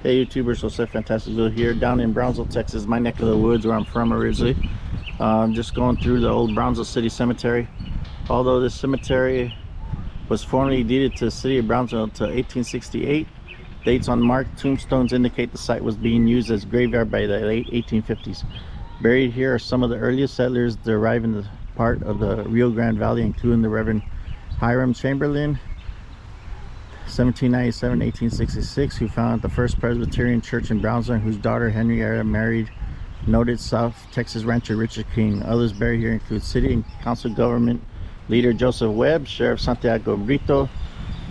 Hey YouTubers, Jose Fantasticville here, down in Brownsville, Texas, my neck of the woods where I'm from originally. Just going through the old Brownsville City Cemetery. Although this cemetery was formerly deeded to the city of Brownsville until 1868, dates on marked tombstones indicate the site was being used as a graveyard by the late 1850s. Buried here are some of the earliest settlers deriving the part of the Rio Grande Valley, including the Reverend Hiram Chamberlain, 1797-1866, who founded the first Presbyterian church in Brownsville, whose daughter Henrietta married noted South Texas rancher Richard King. Others buried here include city and council government leader Joseph Webb, Sheriff Santiago Brito,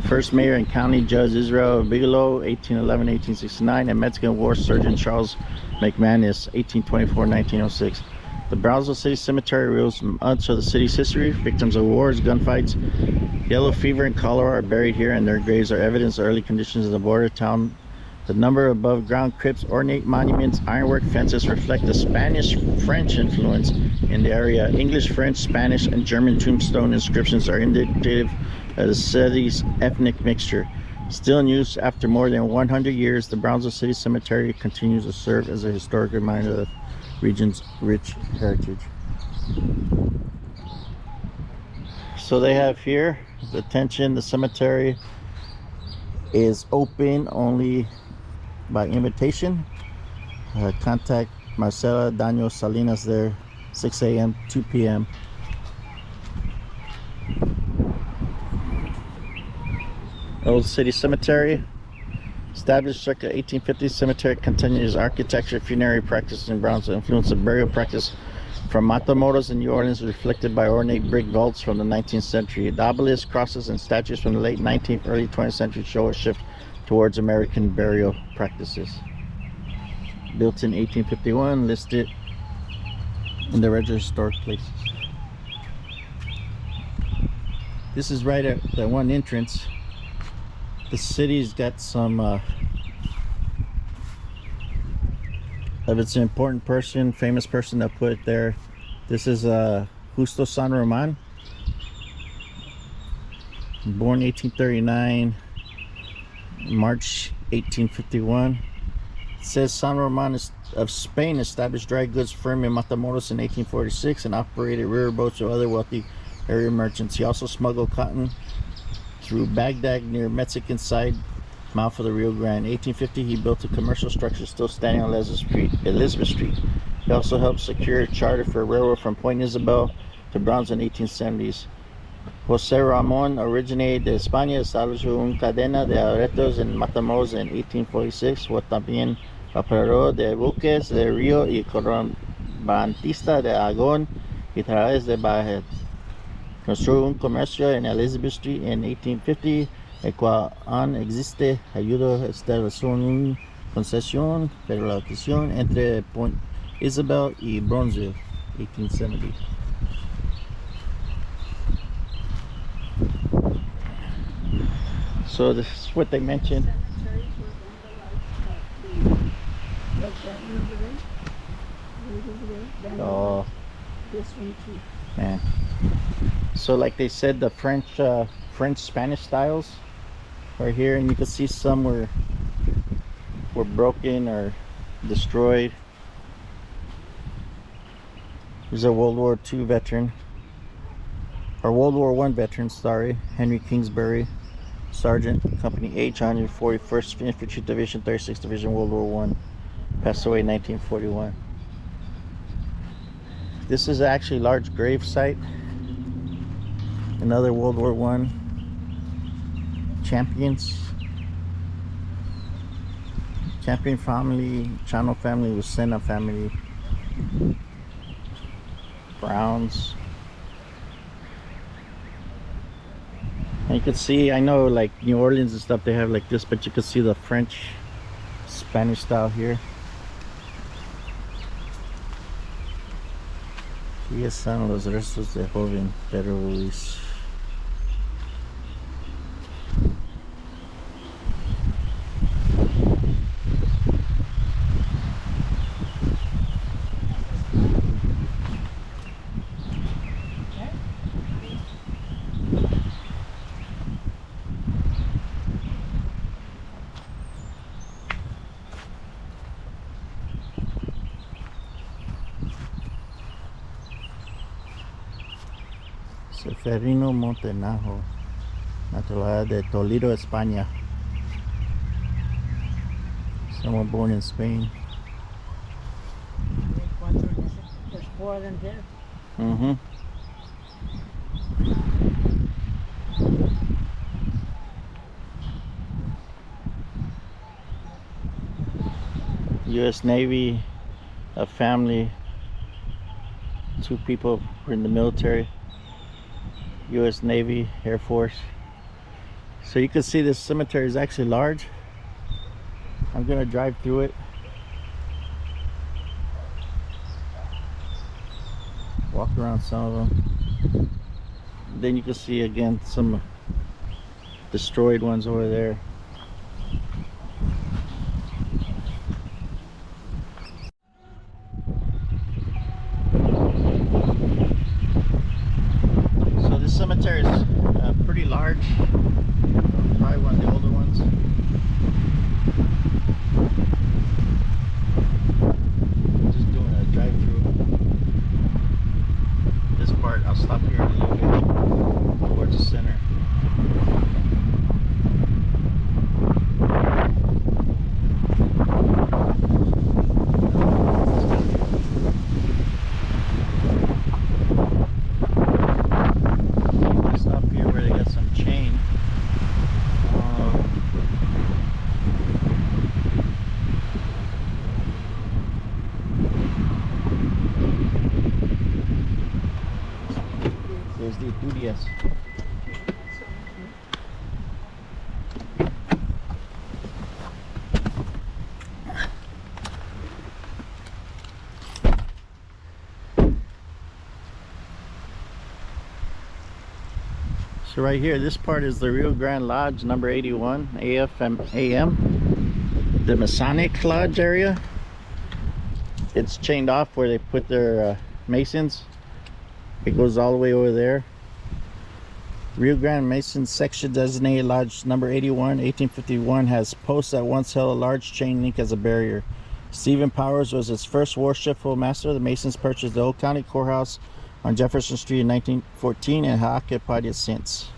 first mayor and county judge Israel Bigelow, 1811-1869, and Mexican war surgeon Charles McManus, 1824-1906. The Brownsville City Cemetery reveals much of the city's history. Victims of wars, gunfights, yellow fever, and cholera are buried here, and their graves are evidence of early conditions of the border town. The number of above-ground crypts, ornate monuments, ironwork fences reflect the Spanish-French influence in the area. English, French, Spanish, and German tombstone inscriptions are indicative of the city's ethnic mixture. Still in use after more than 100 years, the Brownsville City Cemetery continues to serve as a historic reminder of the region's rich heritage. So they have here the attention. The cemetery is open only by invitation. Contact Marcela Daniel Salinas there, 6 a.m. 2 p.m. Old City Cemetery, established circa 1850, cemetery continues architecture, funerary practices in Brownsville. Influence of burial practice from Matamoros in New Orleans reflected by ornate brick vaults from the 19th century. The obelisks, crosses, and statues from the late 19th, early 20th century show a shift towards American burial practices. Built in 1851, listed in the Register of Historic Places. This is right at the one entrance. The city's got some if it's an important person, famous person that put it there. This is Justo San Ramon, born 1839, March 1851. It says San Ramon of Spain established dry goods firm in Matamoros in 1846 and operated river boats with other wealthy area merchants. He also smuggled cotton through Baghdad near Mexican side mouth of the Rio Grande. In 1850, he built a commercial structure still standing on Elizabeth Street. He also helped secure a charter for a railroad from Point Isabel to Brownsville in the 1870s. Jose Ramon originated de España, established una cadena de aeropuertos en Matamoros in 1846. Fue también operador de buques de Río y contrabandista de Agón y través de Baja. Construyó un comercio en Elizabeth Street en 1850, el cual aún existe. Ayudó a establecer una concesión de relación entre Point Isabel y Brownsville, 1870. So this is what they mentioned. Oh, man. So like they said, the French Spanish styles are here, and you can see some were broken or destroyed. There's a World War II veteran, or World War I veteran, sorry, Henry Kingsbury, Sergeant, Company H, 141st Infantry Division, 36th Division, World War I, passed away in 1941. This is actually a large grave site. Another World War I champions. Champion family, Channel family, Lucena family, Browns. And you can see, I know like New Orleans and stuff, they have like this, but you can see the French, Spanish style here. Y están los restos de joven Pedro Luis. Trevino Montenajo, natural de Toledo, España. Someone born in Spain. There's 4 of them dead. Mm-hmm. U.S. Navy, a family, 2 people were in the military. U.S. Navy, Air Force. So you can see this cemetery is actually large. I'm gonna drive through it. Walk around some of them. Then you can see again some destroyed ones over there. So this cemetery is pretty large. Probably one of the older ones. Just doing a drive-through. This part, I'll stop here a little bit towards the center. Stop here where they got some chain. There's the Yturrias. So right here, this part is the Rio Grande Lodge, number 81, AFM AM. The Masonic Lodge area. It's chained off where they put their Masons. It goes all the way over there. Rio Grande Mason Section Designated Lodge number 81, 1851 has posts that once held a large chain link as a barrier. Stephen Powers was its first worshipful master. The Masons purchased the old county courthouse on Jefferson Street in 1914 and have occupied it since.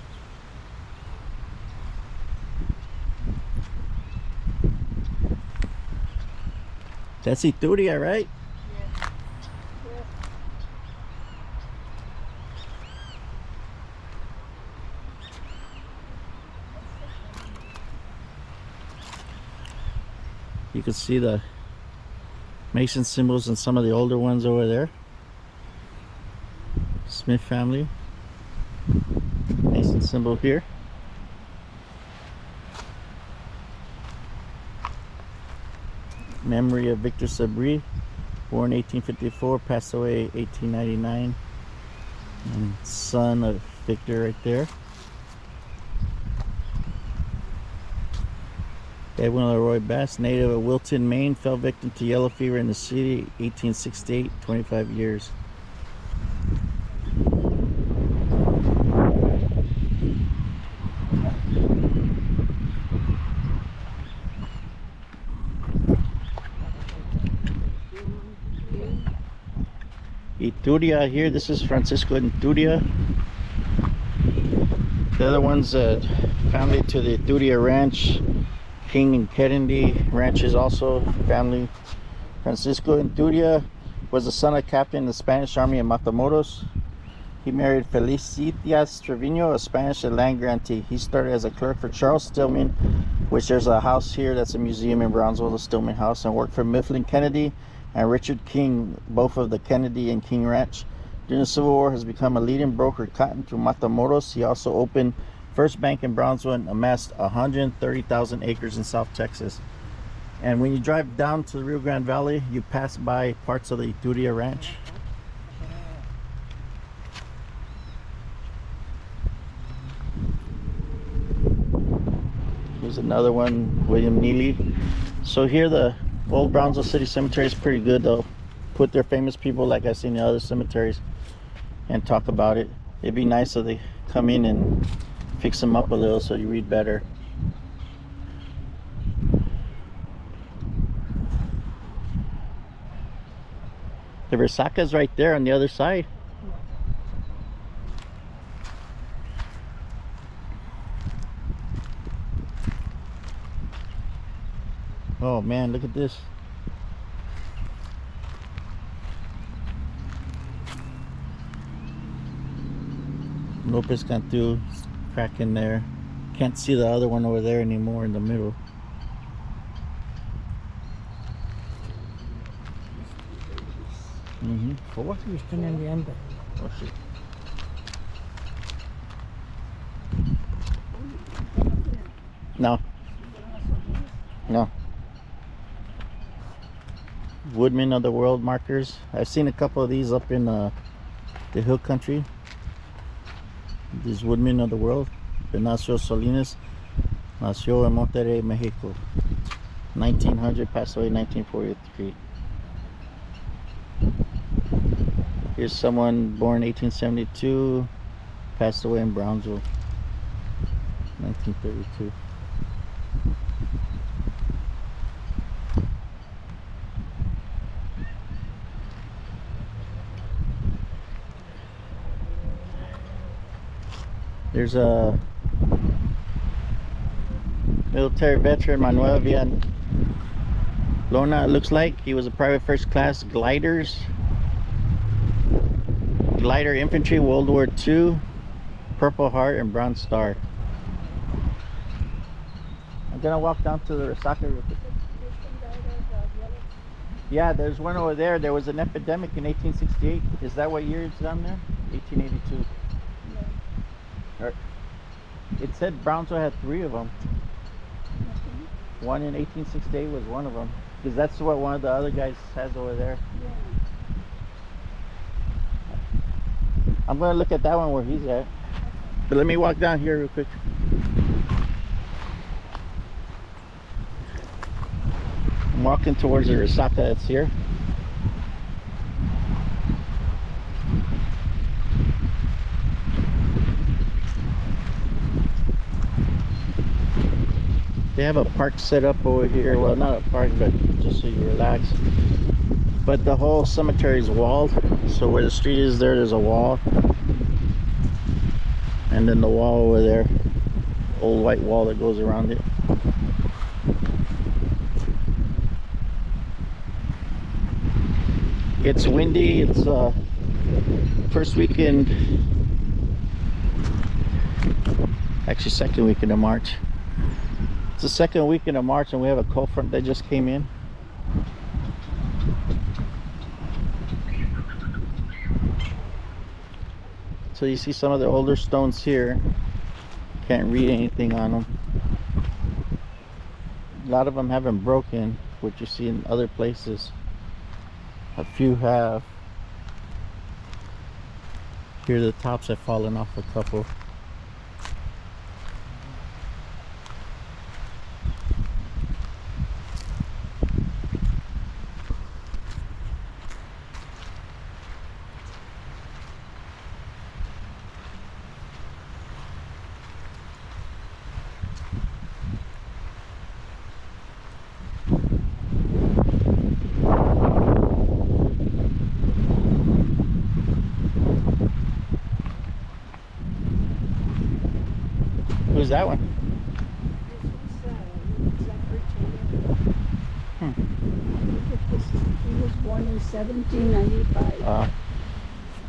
That's Yturria, right? You can see the Mason symbols and some of the older ones over there. Smith family. Mason symbol here. Memory of Victor Sabri, born 1854, passed away 1899. And son of Victor right there. Edwin Leroy Bass, native of Wilton, Maine, fell victim to yellow fever in the city, 1868, 25 years. Yturria here, this is Francisco Yturria. The other one's family to the Yturria Ranch. King and Kennedy ranches also family. Francisco Yturria was the son of captain in the Spanish army in Matamoros. He married Felicitas Trevino, a Spanish land grantee. He started as a clerk for Charles Stillman, which there's a house here that's a museum in Brownsville, the Stillman House, and worked for Mifflin Kennedy and Richard King, both of the Kennedy and King Ranch. During the Civil War, has become a leading broker cotton through Matamoros. He also opened First Bank in Brownsville and amassed 130,000 acres in South Texas. And when you drive down to the Rio Grande Valley, you pass by parts of the Yturria Ranch. Here's another one, William Neely. So here the old Brownsville City Cemetery is pretty good. They'll put their famous people like I see in the other cemeteries and talk about it. It'd be nice if they come in and fix them up a little so you read better. The Resaca's right there on the other side. Oh man, look at this. Lopez Cantu, crack in there. Can't see the other one over there anymore in the middle. For what you stand in the end? Oh shit. No. No. Woodmen of the World markers. I've seen a couple of these up in the hill country. These Woodmen of the World. Ignacio Salinas. Nació en Monterrey, Mexico. 1900, passed away 1943. Here's someone born 1872, passed away in Brownsville, 1932. There's a military veteran, Manuel Villalona, it looks like. He was a private first class glider infantry, World War II, Purple Heart and Bronze Star. I'm gonna walk down to the Resaca View. Yeah, there's one over there. There was an epidemic in 1868. Is that what year it's down there? 1882. No. It said Brownsville had 3 of them. One in 1868 was one of them. Because that's what one of the other guys has over there. Yeah. I'm going to look at that one where he's at. But let me walk down here real quick. I'm walking towards the Resaca that's here. They have a park set up over here. Well, not a park, but just so you relax. But the whole cemetery is walled. So where the street is there's a wall. And then the wall over there, old white wall that goes around it. It's windy. It's first weekend, actually second weekend of March. It's the second weekend of March and we have a cold front that just came in. So you see some of the older stones here. Can't read anything on them. A lot of them haven't broken, which you see in other places. A few have. Here the tops have fallen off a couple. Who's that one? He was born in 1795.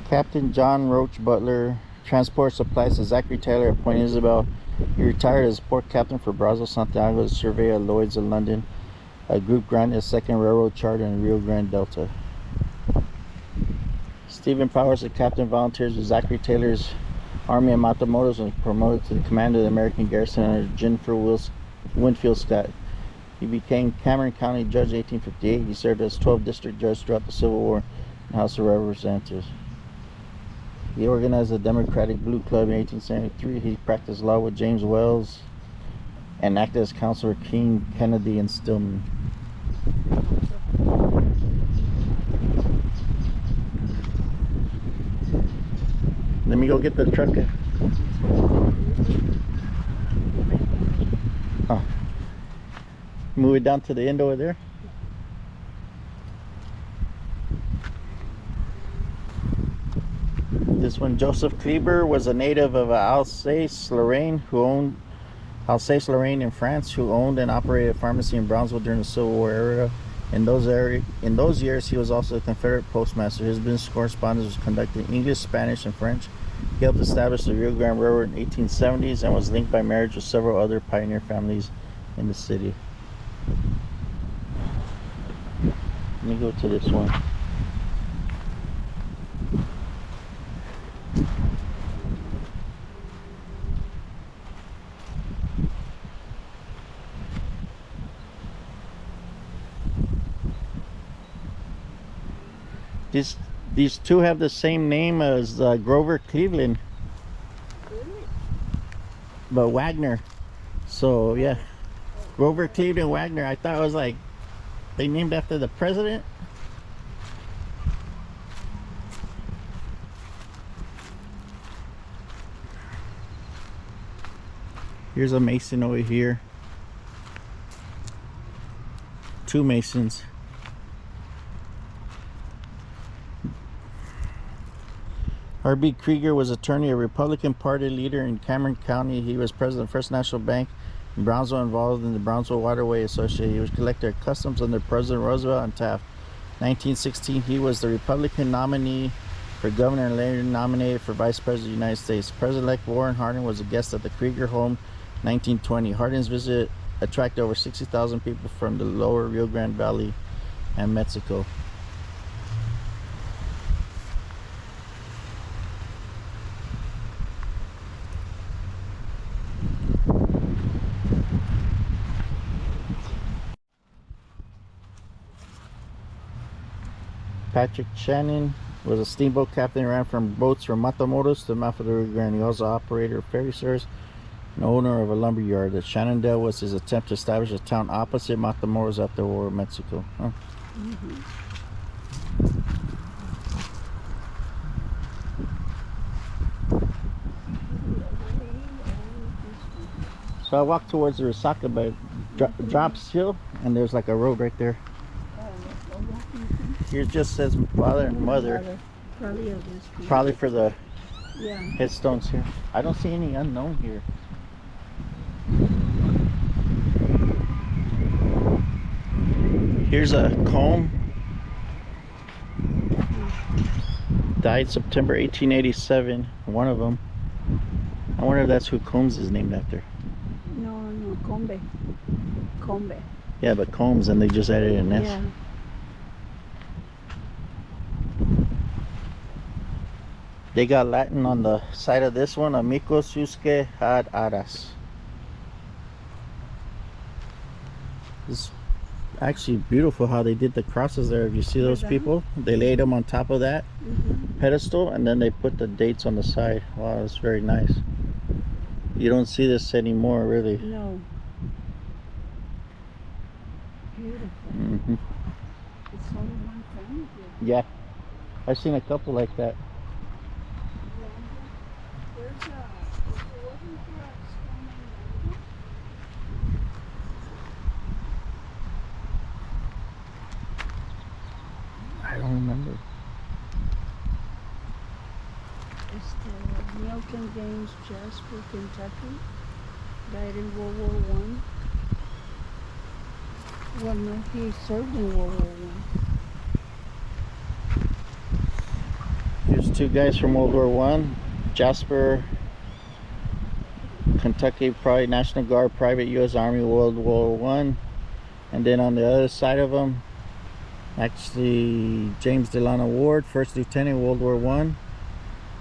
Captain John Roach Butler, transport supplies to Zachary Taylor at Point Isabel. He retired as port captain for Brazos, Santiago, survey at Lloyd's of London. A group granted a second railroad charter in Rio Grande Delta. Stephen Powers, a captain, volunteers with Zachary Taylor's Army in Matamoros and promoted to the commander of the American garrison under Jennifer Winfield Scott. He became Cameron County Judge in 1858. He served as 12th District Judge throughout the Civil War and House of Representatives. He organized the Democratic Blue Club in 1873. He practiced law with James Wells and acted as counselor King, Kennedy, and Stillman. Let me go get the truck. Oh. Move it down to the end over there. This one, Joseph Kleber, was a native of Alsace, Lorraine, who owned Alsace-Lorraine in France, who owned and operated a pharmacy in Brownsville during the Civil War era. In those years, he was also a Confederate postmaster. His business correspondence was conducted in English, Spanish, and French. He helped establish the Rio Grande Railroad in the 1870s and was linked by marriage with several other pioneer families in the city. Let me go to this one. These two have the same name as Grover Cleveland, but Wagner. So yeah, Grover Cleveland Wagner. I thought it was like they named after the president. Here's a mason over here. Two masons. R.B. Krieger was attorney, a Republican Party leader in Cameron County. He was president of First National Bank in Brownsville, involved in the Brownsville Waterway Association. He was collector of customs under President Roosevelt and Taft. 1916, he was the Republican nominee for governor and later nominated for vice president of the United States. President-elect Warren Harding was a guest at the Krieger home 1920. Harding's visit attracted over 60,000 people from the lower Rio Grande Valley and Mexico. Patrick Shannon was a steamboat captain and ran from boats from Matamoros to the mouth of the Rio Grande. He also operated a ferry service and owner of a lumber yard. The Shenandoah was his attempt to establish a town opposite Matamoros after the War of Mexico. Huh? So I walked towards the Resaca, but drops hill, and there's like a road right there. Here it just says father and mother. Probably for the headstones here. I don't see any unknown here. Here's a comb. Died September 1887. One of them. I wonder if that's who Combs is named after. No, Combe. Combe. Yeah, but Combs, and they just added an S. Yeah. They got Latin on the side of this one. Amicus, Usque, ad Aras. It's actually beautiful how they did the crosses there. If you see those people, they laid them on top of that pedestal, and then they put the dates on the side. Wow, that's very nice. You don't see this anymore, really. No. Beautiful. It's only one family. Yeah, I've seen a couple like that. I don't remember. It's the Milton James Jasper, Kentucky. Died in World War I. Well, no, he served in World War I. Here's two guys from World War I. Jasper, Kentucky, probably National Guard, Private U.S. Army, World War I. And then on the other side of them, actually James Delano Ward, First Lieutenant, World War I.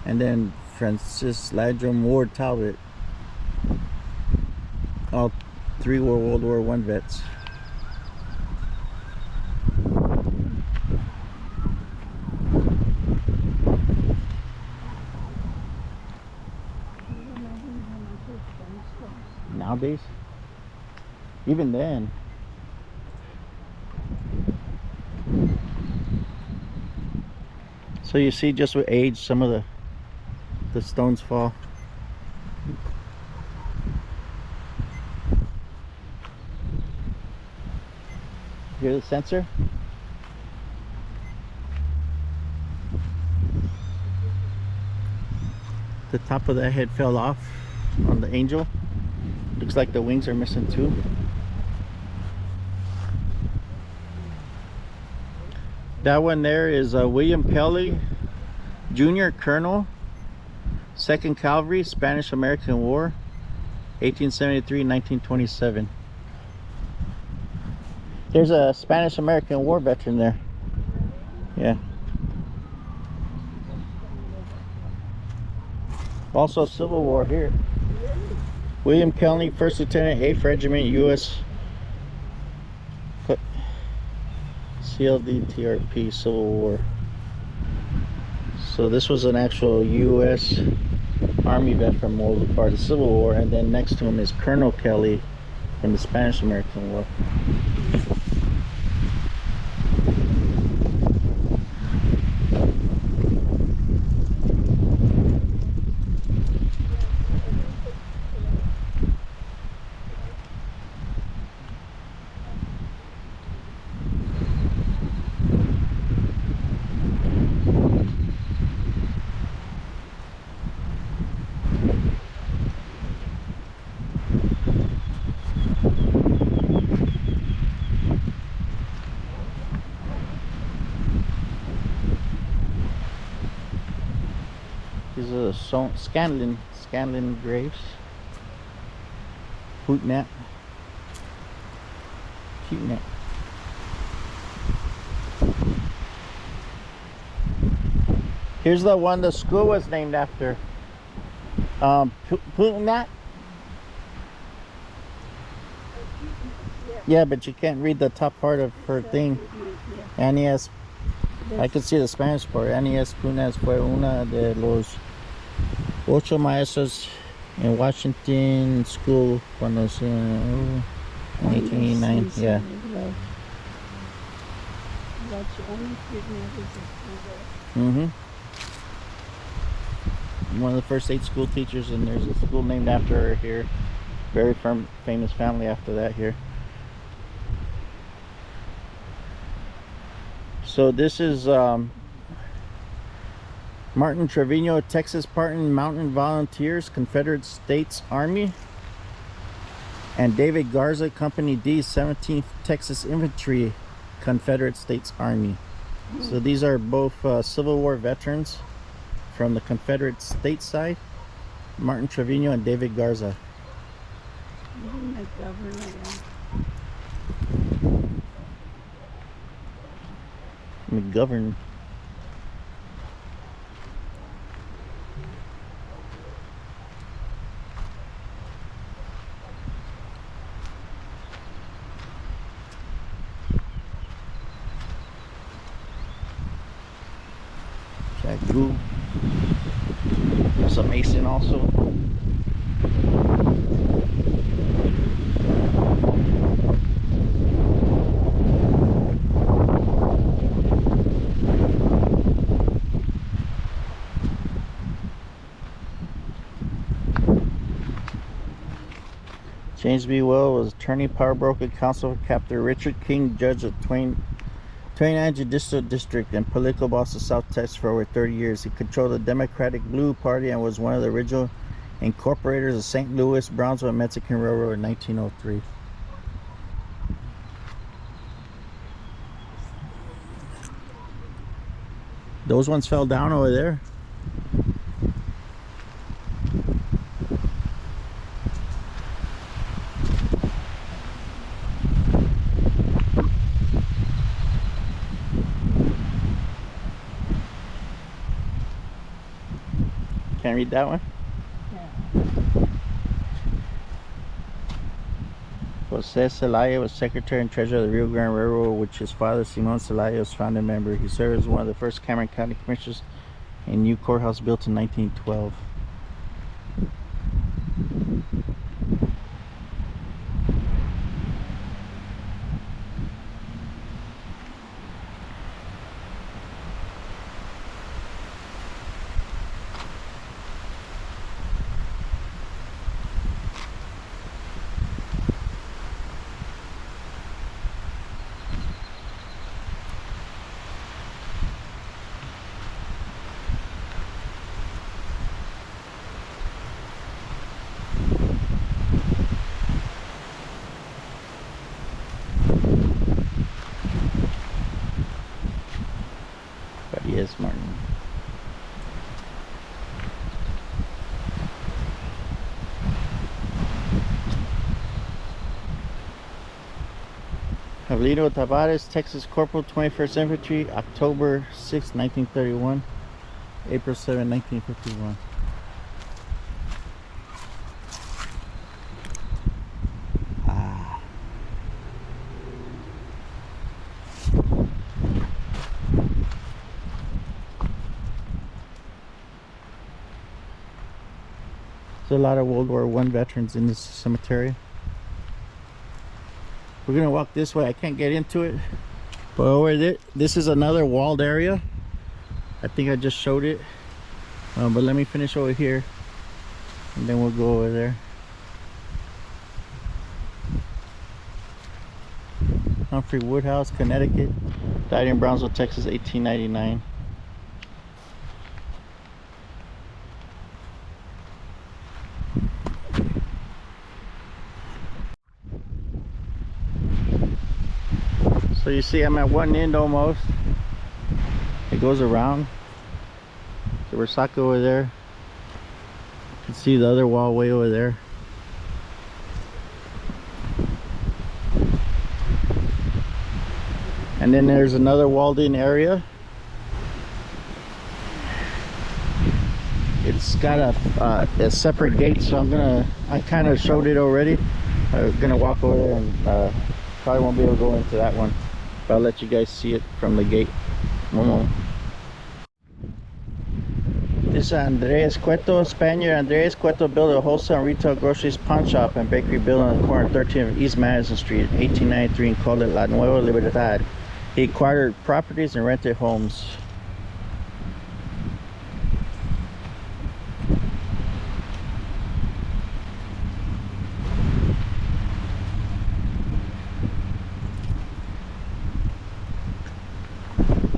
And then Francis Ladrum Ward Talbot. All three were World War I vets. Nowadays, even then, so you see, just with age, some of the stones fall. Hear the sensor? The top of that head fell off on the angel. Looks like the wings are missing too. That one there is William Kelly, Junior Colonel, 2nd Cavalry, Spanish-American War, 1873-1927. There's a Spanish-American War veteran there. Yeah. Also Civil War here. William Kelly, 1st Lieutenant, 8th Regiment, U.S. CLDTRP, Civil War. So this was an actual U.S. Army vet from part of the Civil War, and then next to him is Colonel Kelly from the Spanish-American War. These are Scanlon graves. Putegnat. Putegnat. Here's the one the school was named after. Putegnat. Yeah, but you can't read the top part of her thing. Anías. I can see the Spanish part. Anías Putegnat fue una de los 8 maestros en Washington School cuando se in 1889. Yeah. One of the first 8 school teachers, and there's a school named after her here. Very famous family after that here. So this is Martin Trevino, Texas Parton Mountain Volunteers, Confederate States Army, and David Garza, Company D, 17th Texas Infantry, Confederate States Army. So these are both Civil War veterans from the Confederate States side, Martin Trevino and David Garza. McGovern. Jack Goo. There's a Mason also. James B. Well was attorney, power broker, counsel for Captain Richard King, judge of 29 Judicial District, and political boss of South Texas for over 30 years. He controlled the Democratic Blue Party and was one of the original incorporators of St. Louis, Brownsville, Mexican Railroad in 1903. Those ones fell down over there. Can't read that one? Yeah. Jose Celaya was secretary and treasurer of the Rio Grande Railroad, which his father, Simon Celaya, was founding member. He served as one of the first Cameron County commissioners in new courthouse built in 1912. Yes, Martin. Javelino Tavares, Texas Corporal, 21st Infantry, October 6, 1931, April 7, 1951. There's a lot of World War I veterans in this cemetery. We're gonna walk this way. I can't get into it, but over there, this is another walled area. I think I just showed it, but let me finish over here, and then we'll go over there. Humphrey Woodhouse, Connecticut, died in Brownsville, Texas, 1899. So you see I'm at one end almost. It goes around. The Resaca over there. You can see the other wall way over there. And then there's another walled in area. It's got a separate gate, so I kind of showed it already. I'm gonna walk over there and probably won't be able to go into that one, but I'll let you guys see it from the gate. This is Andres Cueto, Spaniard. Andres Cueto built a wholesale and retail groceries pawn shop and bakery building on the corner of 13th of East Madison Street in 1893 and called it La Nueva Libertad. He acquired properties and rented homes.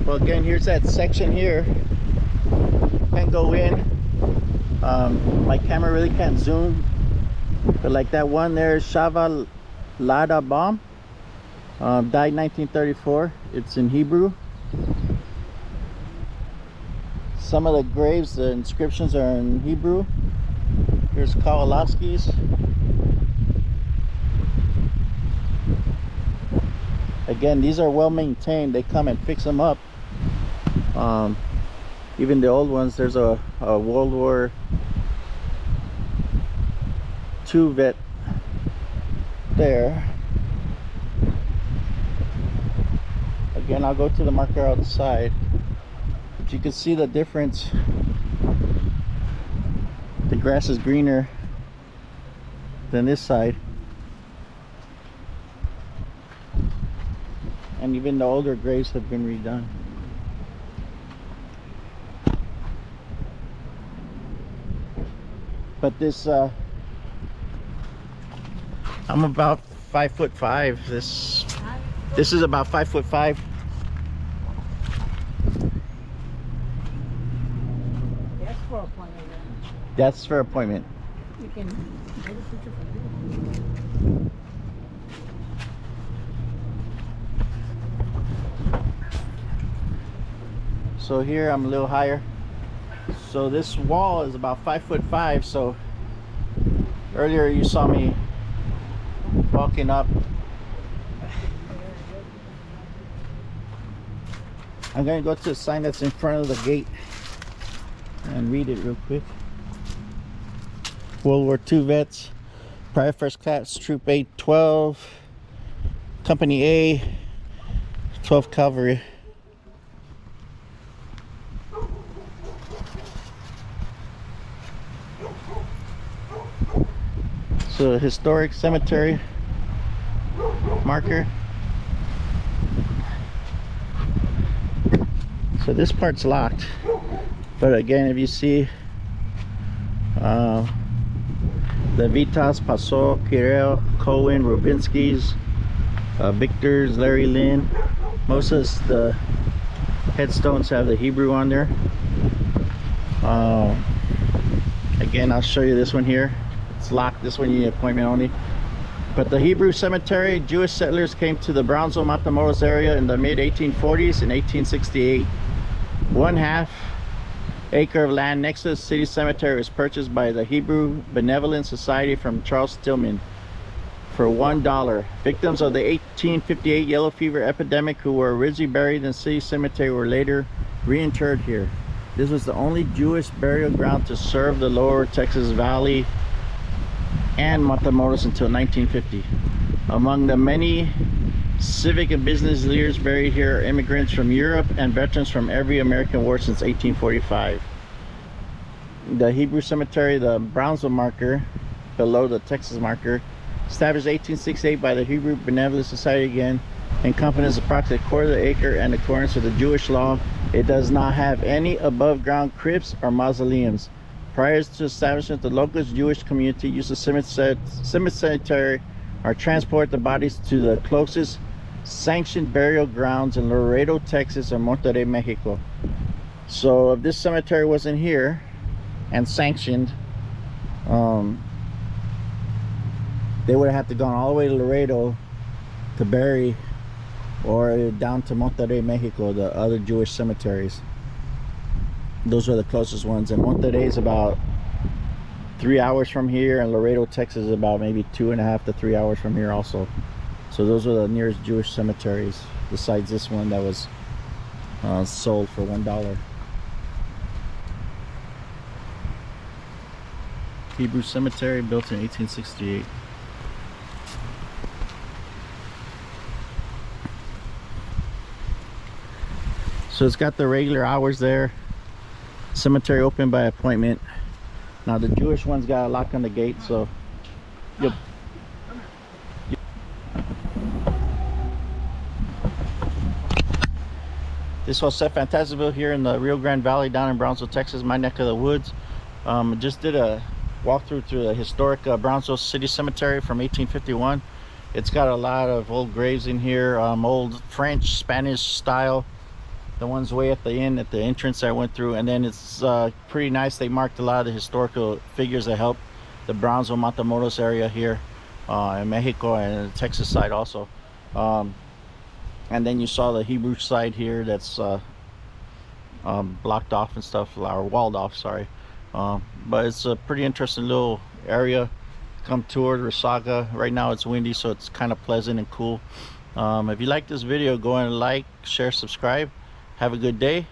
Well, again, here's that section here. Can't go in. My camera really can't zoom, but like that one there, Shava Lada Bomb, died 1934. It's in Hebrew. Some of the graves, the inscriptions are in Hebrew. Here's Kowalowski's. Again, these are well maintained. They come and fix them up. Even the old ones, there's a World War II vet there. Again, I'll go to the marker outside, but you can see the difference. The grass is greener than this side, and even the older graves have been redone. But this, I'm about 5'5". This is about 5'5". That's for appointment. That's for appointment. You can take a picture for you. So here I'm a little higher. So this wall is about 5'5". So earlier you saw me walking up. I'm gonna go to the sign that's in front of the gate and read it real quick. World War II vets, Private First Class Troop 812, Company A, 12th Cavalry. So historic cemetery marker. So this part's locked, but again, if you see the Vitas, Paso, Kirel, Cohen, Rubinski's, Victor's, Larry Lynn, most of the headstones have the Hebrew on there. Again, I'll show you this one here. It's locked. This one you need appointment only. But the Hebrew cemetery, Jewish settlers came to the Brownsville Matamoros area in the mid 1840s in 1868. 1/2 acre of land next to the city cemetery was purchased by the Hebrew Benevolent Society from Charles Tillman for $1. Victims of the 1858 yellow fever epidemic who were originally buried in the city cemetery were later reinterred here. This was the only Jewish burial ground to serve the lower Texas Valley and Matamoros until 1950. Among the many civic and business leaders buried here are immigrants from Europe and veterans from every American war since 1845. The Hebrew cemetery, the Brownsville marker, below the Texas marker, established 1868 by the Hebrew Benevolent Society again, encompasses approximately a quarter of the acre, and according to the Jewish law, it does not have any above ground crypts or mausoleums. Prior to establishment, the local Jewish community used the cemetery or transport the bodies to the closest sanctioned burial grounds in Laredo, Texas or Monterrey, Mexico. So if this cemetery wasn't here and sanctioned, they would have had to gone all the way to Laredo to bury, or down to Monterrey, Mexico, the other Jewish cemeteries. Those are the closest ones, and Monterrey is about 3 hours from here, and Laredo, Texas is about maybe 2.5 to 3 hours from here also. So those are the nearest Jewish cemeteries, besides this one that was sold for $1. Hebrew cemetery, built in 1868. So it's got the regular hours there. Cemetery open by appointment. Now the Jewish one's got a lock on the gate, so yep. This was Set Fantasiville here in the Rio Grande Valley down in Brownsville, Texas, my neck of the woods. Just did a walkthrough through the historic Brownsville City Cemetery from 1851. It's got a lot of old graves in here, old French, Spanish style. The ones way at the end, at the entrance I went through, and then it's pretty nice. They marked a lot of the historical figures that helped the Brownsville, Matamoros area here in Mexico and the Texas side also. And then you saw the Hebrew side here that's blocked off and stuff, or walled off, sorry. But it's a pretty interesting little area. Come tour Resaca. Right now it's windy, so it's kind of pleasant and cool. If you like this video, go and like, share, subscribe. Have a good day.